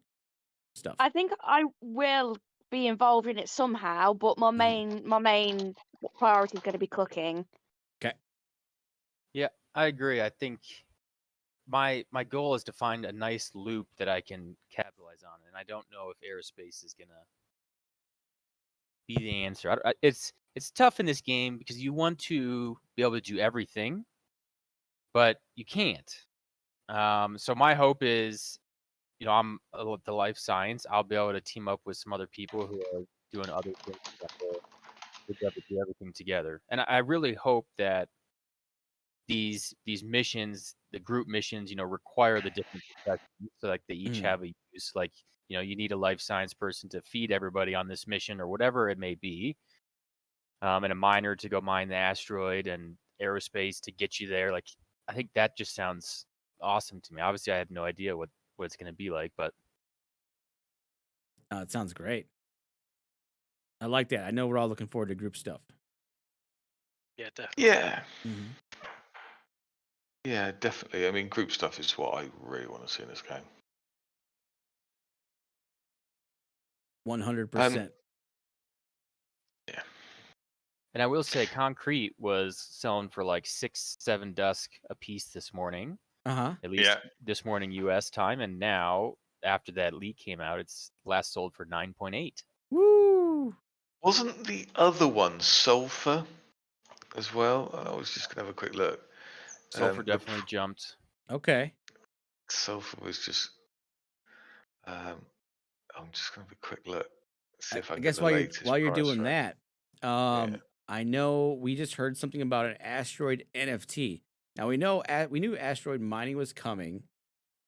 stuff? I think I will be involved in it somehow, but my main priority is going to be cooking. Okay. Yeah, I agree. I think my goal is to find a nice loop that I can capitalize on, and I don't know if Aerospace is gonna be the answer. It's tough in this game because you want to be able to do everything, but you can't. So my hope is, I'm the life science. I'll be able to team up with some other people who are doing other things that we'll be able to do everything together. And I really hope that these missions, the group missions, require the different professions, so like they each have a use. Like, you need a life science person to feed everybody on this mission or whatever it may be, and a miner to go mine the asteroid, and Aerospace to get you there. Like, I think that just sounds awesome to me. Obviously, I have no idea what it's going to be like, but It sounds great. I like that. I know we're all looking forward to group stuff. Yeah, definitely. Yeah. Mm-hmm. Yeah, definitely. I mean, group stuff is what I really want to see in this game. 100%. Yeah. And I will say, concrete was selling for like 6-7 dusk a piece this morning. At least this morning U.S. time, and now after that leak came out, it's last sold for 9.8. Woo! Wasn't the other one sulfur as well? I was just gonna have a quick look. Sulfur definitely jumped. Okay. Sulfur was just. I'm just gonna have a quick look. See if I can guess get the latest while you're price doing for it. that, I know we just heard something about an asteroid NFT. Now we knew asteroid mining was coming,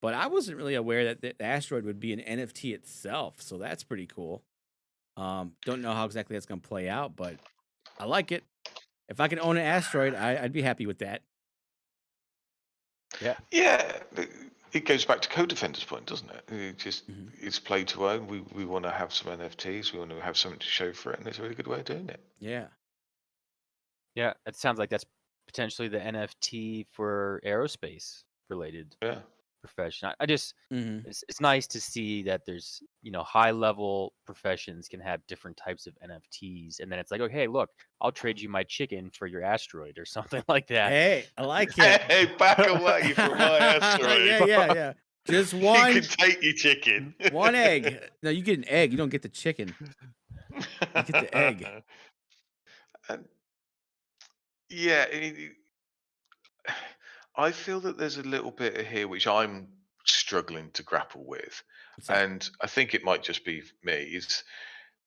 but I wasn't really aware that the asteroid would be an NFT itself. So that's pretty cool. Don't know how exactly that's gonna play out, but I like it. If I can own an asteroid, I'd be happy with that. Yeah. Yeah, it goes back to Co-Defender's point, doesn't it? It's play to own. We want to have some NFTs. We want to have something to show for it, and it's a really good way of doing it. Yeah. Yeah, it sounds like that's potentially the NFT for aerospace related profession. I just it's nice to see that there's high level professions can have different types of NFTs, and then it's like, okay, look, I'll trade you my chicken for your asteroid or something like that. Hey, I like it. Hey, back away from my asteroid. Yeah. Just one. You can take your chicken. One egg. No, you get an egg. You don't get the chicken. You get the egg. Yeah, I feel that there's a little bit here which I'm struggling to grapple with, and I think it might just be me. Is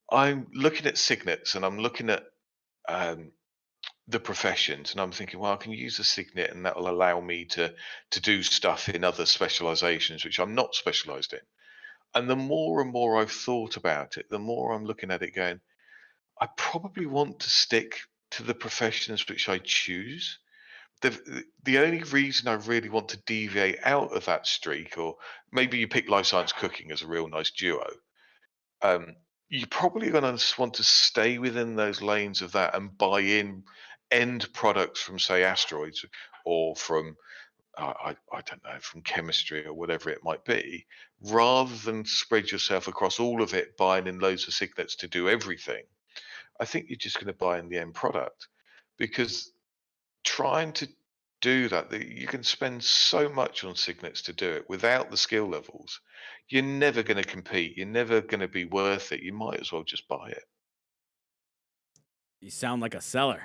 I'm looking at signets and I'm looking at the professions, and I'm thinking, well, I can use a signet, and that will allow me to do stuff in other specializations which I'm not specialized in. And the more and more I've thought about it, the more I'm looking at it, going, I probably want to stick to the professions which I choose. The only reason I really want to deviate out of that streak, or maybe you pick life science cooking as a real nice duo, you're probably going to want to stay within those lanes of that and buy in end products from, say, asteroids, or from I don't know, from chemistry or whatever it might be, rather than spread yourself across all of it, buying in loads of signets to do everything. I think you're just going to buy in the end product, because trying to do that. You can spend so much on signets to do it without the skill levels. You're never going to compete. You're never going to be worth it. You might as well just buy it. You sound like a seller.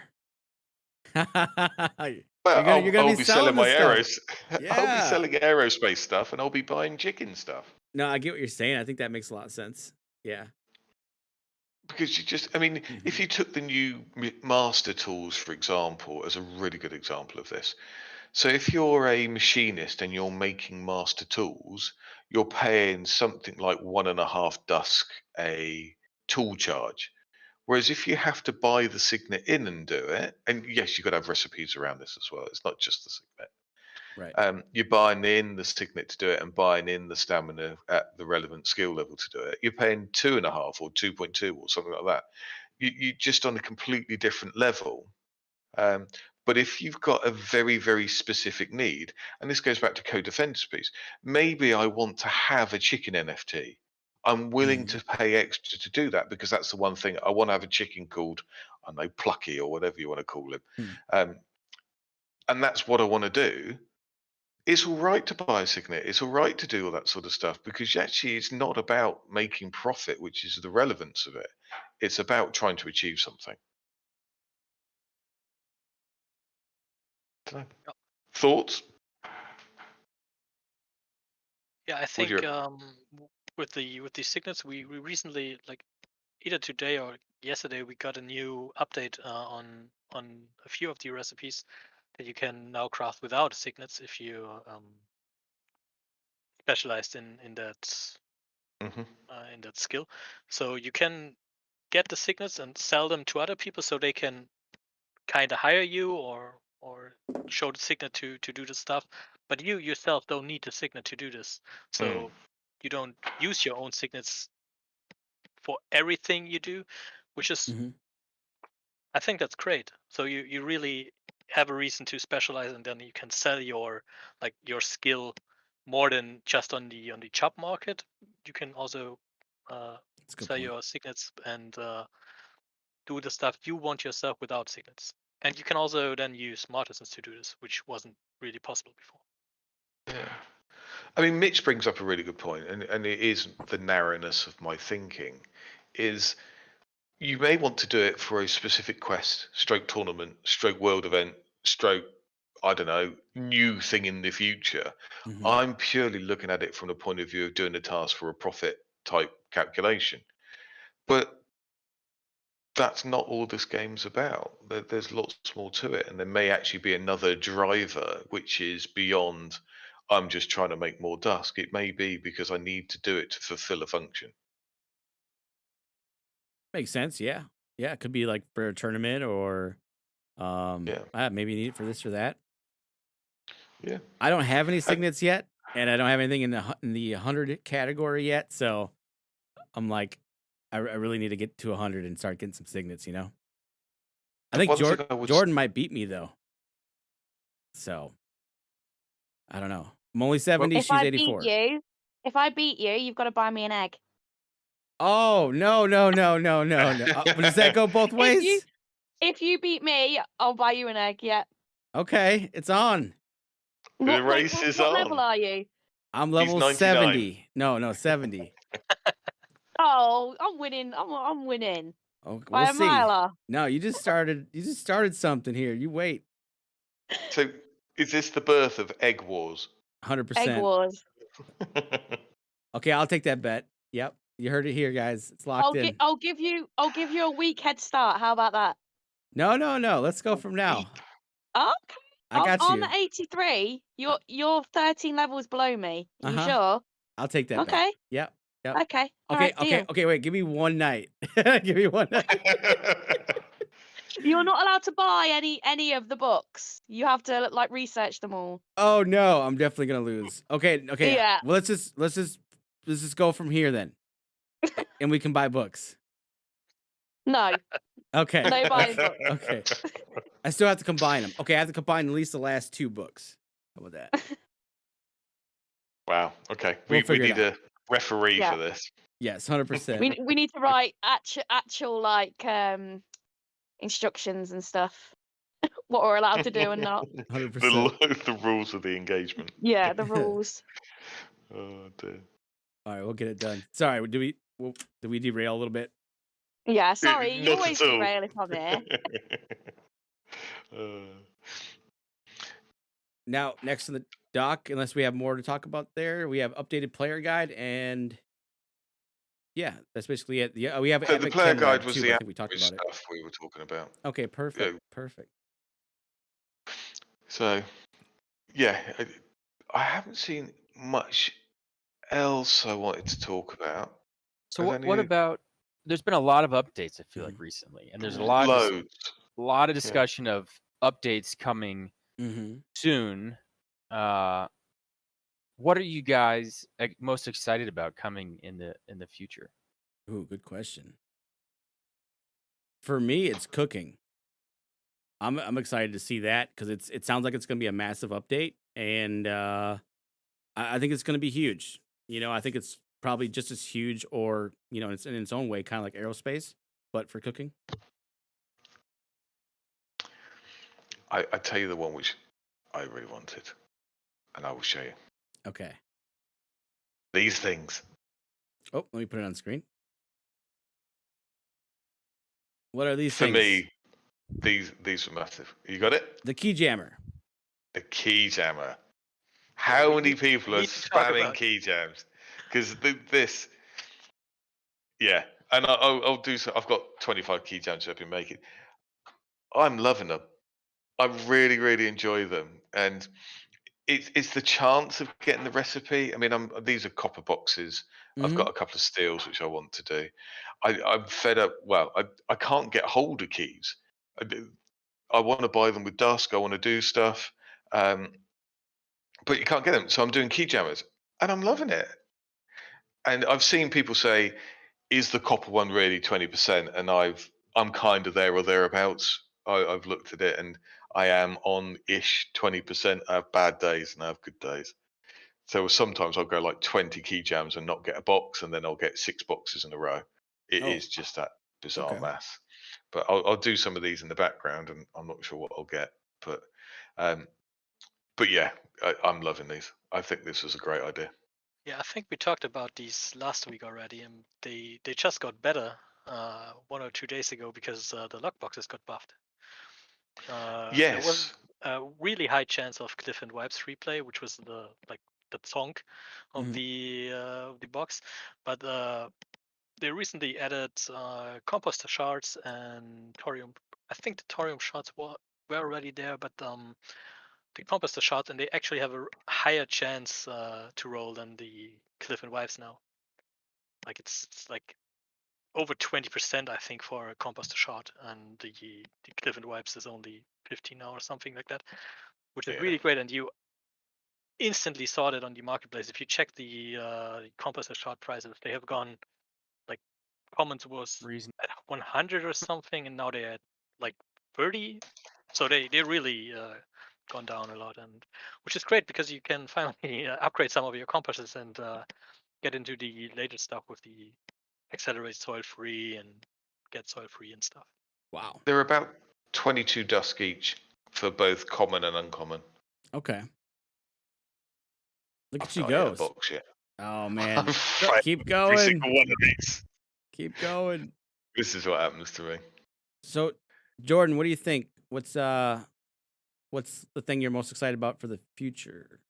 you're Well, gonna I'll be be selling selling my this stuff. I'll be Yeah. selling aerospace stuff, and I'll be buying chicken stuff. No, I get what you're saying. I think that makes a lot of sense. Yeah. Because I mean, if you took the new master tools, for example, as a really good example of this. So if you're a machinist and you're making master tools, you're paying something like 1.5 dusk a tool charge. Whereas if you have to buy the signet in and do it, and yes, you've got to have recipes around this as well. It's not just the signet. Right. You're buying in the signet to do it and buying in the stamina at the relevant skill level to do it. You're paying 2.5 or 2.2 or something like that. You're just on a completely different level. But if you've got a very, very specific need, and this goes back to co-defense piece, maybe I want to have a chicken NFT. I'm willing to pay extra to do that because that's the one thing I want to have a chicken called, I don't know, Plucky or whatever you want to call him. And that's what I want to do. It's all right to buy a signet. It's all right to do all that sort of stuff because actually it's not about making profit, which is the relevance of it. It's about trying to achieve something. Dunno. Thoughts? Yeah, I Would think you? with the signets, we recently, like either today or yesterday, we got a new update on a few of the recipes that you can now craft without signets if you specialized in that Mhm. in that skill. So you can get the signets and sell them to other people, so they can kind of hire you or show the signet to do the stuff. But you yourself don't need the signet to do this, so you don't use your own signets for everything you do, which is I think that's great. So you really have a reason to specialize, and then you can sell your skill more than just on the job market. You can also That's a good sell point. your signets and do the stuff you want yourself without signets. And you can also then use artisans to do this, which wasn't really possible before. Yeah. I mean, Mitch brings up a really good point, and it is the narrowness of my thinking, is you may want to do it for a specific quest, stroke tournament, stroke world event, stroke, I don't know, new thing in the future. I'm purely looking at it from the point of view of doing a task for a profit type calculation. But that's not all this game's about. There's lots more to it, and there may actually be another driver which is beyond I'm just trying to make more dusk. It may be because I need to do it to fulfill a function. Makes sense. Yeah. Yeah. It could be like for a tournament or maybe you need it for this or that. Yeah. I don't have any signets yet, and I don't have anything in the 100 category yet. So I'm like, I really need to get to 100 and start getting some signets. You know, I think One thing I would Jordan might beat me though. So I don't know. I'm only 70. If She's I 84. beat you, you've got to buy me an egg. Oh no. But does that go both ways? If you beat me, I'll buy you an egg. Yeah. Okay, it's on. The race is what on. level are you? I'm level 99. 70. No, 70. Oh, I'm winning. I'm winning. Oh, By we'll a see. miler. No, you just started something here. You wait. So, is this the birth of Egg Wars? 100%. Egg wars. Okay, I'll take that bet. Yep, you heard it here, guys. It's locked in. I'll give you a week head start. How about that? No. Let's go from now. Okay. I got I'm you. at 83. You're 13 levels below me. Are you sure? I'll take that bet. Okay. Yep. Okay. All right, deal. Okay. Wait, give me one night. Give me one night. You're not allowed to buy any of the books. You have to research them all. Oh no, I'm definitely gonna lose. Okay. Yeah. Well, let's just go from here then, and we can buy books. No. Okay. No buying books. Okay. I still have to combine them. Okay, I have to combine at least the last 2 books. How about that? Wow. Okay. We'll We figure it need a referee Yeah. for this. Yes, 100%. We need to write actual instructions and stuff. what we're allowed to do and not. 100%. The rules of the engagement. Yeah, the rules. Oh dear. All right, we'll get it done. Sorry, did we derail a little bit? Yeah, sorry, you Not always at all. derail if I'm here. Now, next to the doc, unless we have more to talk about there, we have updated player guide, and yeah, that's basically it. Yeah, we have So the Epic player Camera guide was too, the but I think we talked average about it. stuff we were talking about. Okay, perfect, perfect. So, yeah, I haven't seen much else I wanted to talk about. So Has what any- about? There's been a lot of updates. I feel like recently, and there's a lot of discussion of updates coming soon. What are you guys most excited about coming in the future? Ooh, good question. For me, it's cooking. I'm excited to see that because it sounds like it's going to be a massive update, and I think it's going to be huge. I think it's probably just as huge, or it's in its own way, kind of like Aerospace, but for cooking. I tell you the one which I really wanted, and I will show you. Okay. These things. Oh, let me put it on screen. What are these For things? me, these were massive. You got it? The key jammer. The key jammer. How many people are need to talk spamming about key jams? Because this, yeah. And I'll do so. I've got 25 key jams I've been making. I'm loving them. I really, really enjoy them, and it's the chance of getting the recipe. I mean, these are copper boxes. I've got a couple of steels which I want to do. I'm fed up. Well, I can't get hold of keys. I want to buy them with Dusk. I want to do stuff, but you can't get them. So I'm doing key jammers, and I'm loving it. And I've seen people say, "Is the copper one really 20%?" And I'm kind of there or thereabouts. I've looked at it, and I am on ish 20%. I have bad days and I have good days. So sometimes I'll go like 20 key jams and not get a box, and then I'll get 6 boxes in a row. It is just that bizarre mass. But I'll do some of these in the background, and I'm not sure what I'll get. But yeah, I'm loving these. I think this was a great idea. Yeah, I think we talked about these last week already, and they just got better 1 or 2 days ago because the lock boxes got buffed. There was a really high chance of Cliff and Wipes replay, which was the thonk of the box, but they recently added composter shards and thorium. I think the thorium shards were already there, but the composter shards, and they actually have a higher chance to roll than the Cliff and Wipes now. Like it's like over 20%, I think, for a composter shard, and the Cliff and Wipes is only 15 now or something like that, which is really great. And you instantly saw that on the marketplace. If you check the composter shard prices, they have gone, like, commons was at 100 or something, and now they're at like 30. So they really gone down a lot, and which is great because you can finally upgrade some of your compasses and get into the later stuff with the accelerate soil free and get soil free and stuff. Wow. They're about 22 Dusk each for both common and uncommon. Okay. Look at you I've go. not hit a box yet. Oh man. Keep Every going. single one of these. Keep going. This is what happens to me. So, Jordan, what do you think? What's the thing you're most excited about for the future?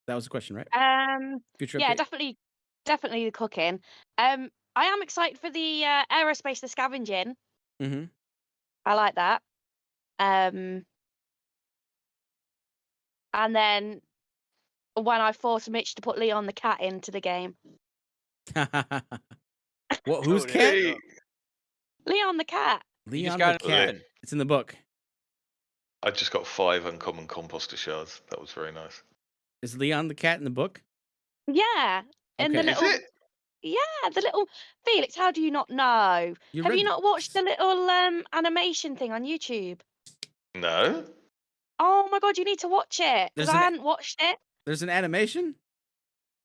That was the question, right? Future Yeah, update? definitely the cooking. I am excited for the aerospace, the scavenging. Mm-hmm. I like that. And then when I forced Mitch to put Leon the cat into the game. What? Who's Oh, there cat? you go. Leon the cat. Leon got the cat. him. It's in the book. I just got 5 uncommon composter shards. That was very nice. Is Leon the cat in the book? Yeah. And the Okay. Is little it? Yeah, the little Felix, how do you not know? Have read you not watched the little animation thing on YouTube? No. Oh my god, you need to watch it because There's I an- hadn't watched it. There's an animation?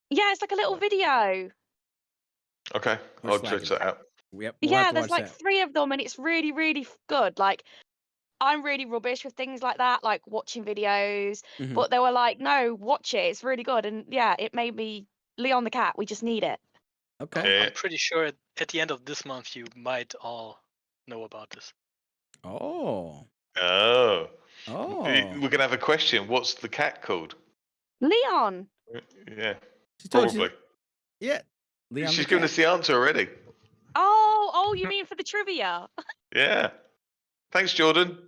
Yeah, it's like a little video. Okay, We're I'll slacking. check that out. Yep. We'll have Yeah, to there's watch like that. 3 of them and it's really, really good. Like, I'm really rubbish with things like that, like watching videos. Mhm. But they were like, no, watch it. It's really good. And yeah, it made me Leon the cat. We just need it. Okay. I'm pretty sure at the end of this month you might all know about this. Oh. Oh. Oh. We're going to have a question. What's the cat called? Leon. Yeah, She told probably. you. Yeah. Leon She's the given cat. us the answer already. Oh, you mean for the trivia? Yeah. Thanks, Jordan.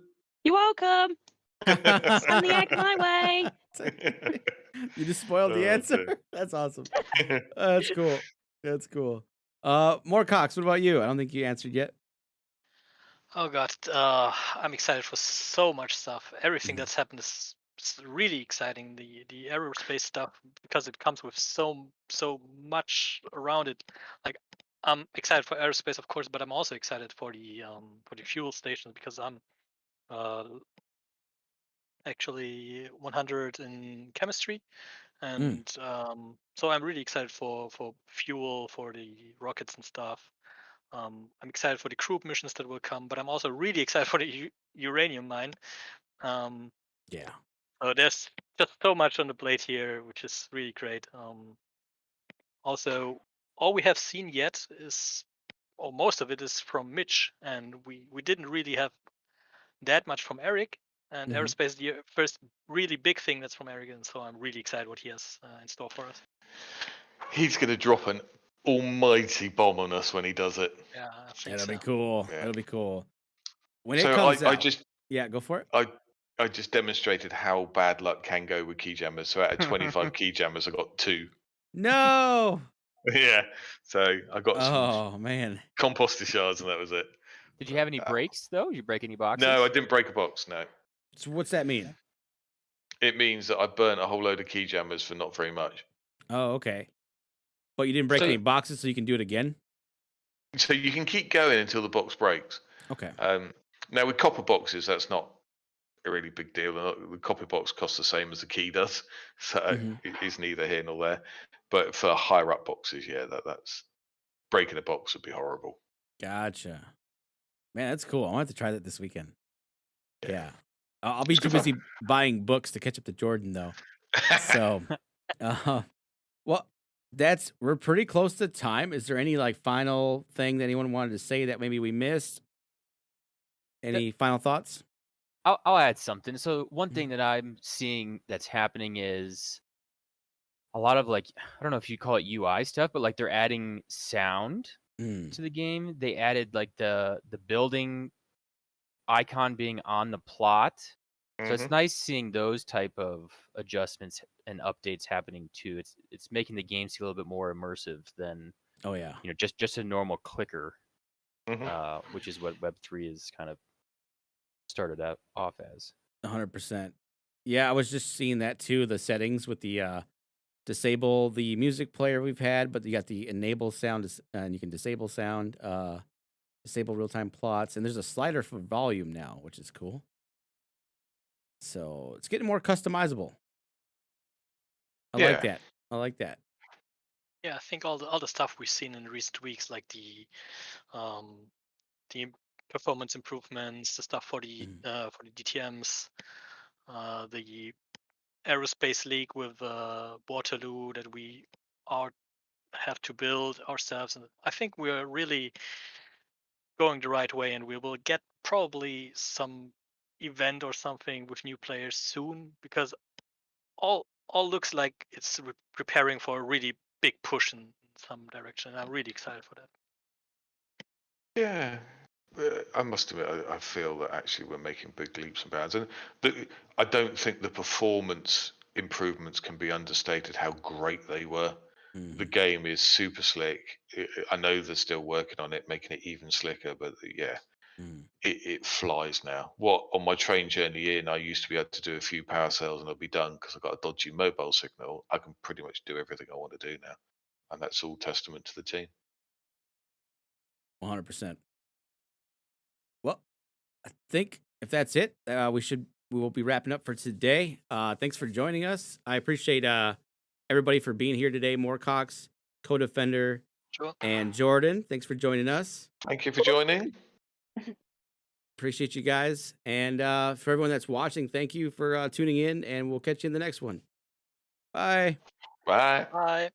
You're welcome. Send the egg my way. You just spoiled the Oh, answer. dear. That's awesome. That's cool. That's cool. More Cox. What about you? I don't think you answered yet. Oh god, I'm excited for so much stuff. Everything Mhm. that's happened is really exciting. The aerospace stuff, because it comes with so much around it. Like, I'm excited for aerospace, of course, but I'm also excited for the fuel stations, because I'm uh, actually 100 in chemistry, and so I'm really excited for fuel, for the rockets and stuff. I'm excited for the crew missions that will come, but I'm also really excited for the uranium mine. Um, Yeah. so there's just so much on the plate here, which is really great. Also, all we have seen yet is, or most of it is from Mitch, and we didn't really have that much from Eric. And Mhm. aerospace is the first really big thing that's from Eric, and so I'm really excited what he has in store for us. He's going to drop an almighty bomb on us when he does it. Yeah, I think That'll so. be cool. Yeah. That'll be cool. When it So comes I out. just Yeah, go for it. I just demonstrated how bad luck can go with key jammers. So out of 25 key jammers, I got 2. No. Yeah. So I got some Oh man. composter shards, and that was it. Did you have any breaks though? Did you break any boxes? No, I didn't break a box. No, So what's that mean? it means that I burnt a whole load of key jammers for not very much. Oh, okay. But you didn't break So- any boxes, so you can do it again. So you can keep going until the box breaks. Okay. Now with copper boxes, that's not a really big deal. The copper box costs the same as the key does, so Mhm. it's neither here nor there. But for higher up boxes, yeah, that's breaking a box would be horrible. Gotcha. Man, that's cool. I want to try that this weekend. Yeah. Yeah. I'll be It's too good fun. busy buying books to catch up to Jordan, though. So, well, we're pretty close to time. Is there any like final thing that anyone wanted to say that maybe we missed? Any final thoughts? I'll add something. So one Mhm. thing that I'm seeing that's happening is a lot of like, I don't know if you call it UI stuff, but like they're adding sound Mm. to the game. They added like the building icon being on the plot. So it's Mhm. nice seeing those type of adjustments and updates happening too. It's making the game seem a little bit more immersive than Oh yeah. just a normal clicker, Mhm. which is what Web3 is kind of started out off as. 100%. Yeah, I was just seeing that too. The settings with the disable the music player we've had, but you got the enable sound, and you can disable sound, disable real time plots, and there's a slider for volume now, which is cool. So it's getting more customizable. I like Yeah. that. I like that. Yeah, I think all the stuff we've seen in recent weeks, like the performance improvements, the stuff for the DTMs, the aerospace league with Waterloo that we have to build ourselves, and I think we're really going the right way, and we will get probably some event or something with new players soon, because all looks like it's preparing for a really big push in some direction. I'm really excited for that. Yeah. I must admit, I feel that actually we're making big leaps and bounds, and I don't think the performance improvements can be understated. How great they were. The game is super slick. I know they're still working on it, making it even slicker, but yeah, it flies now. What on my train journey in, I used to be able to do a few power cells and I'll be done because I've got a dodgy mobile signal. I can pretty much do everything I want to do now, and that's all testament to the team. 100%. Well, I think if that's it, we will be wrapping up for today. Thanks for joining us. I appreciate everybody for being here today. Moorcox, Co-Defender, Sure. and Jordan. Thanks for joining us. Thank you for joining. Appreciate you guys. And for everyone that's watching, thank you for tuning in, and we'll catch you in the next one. Bye. Bye. Bye.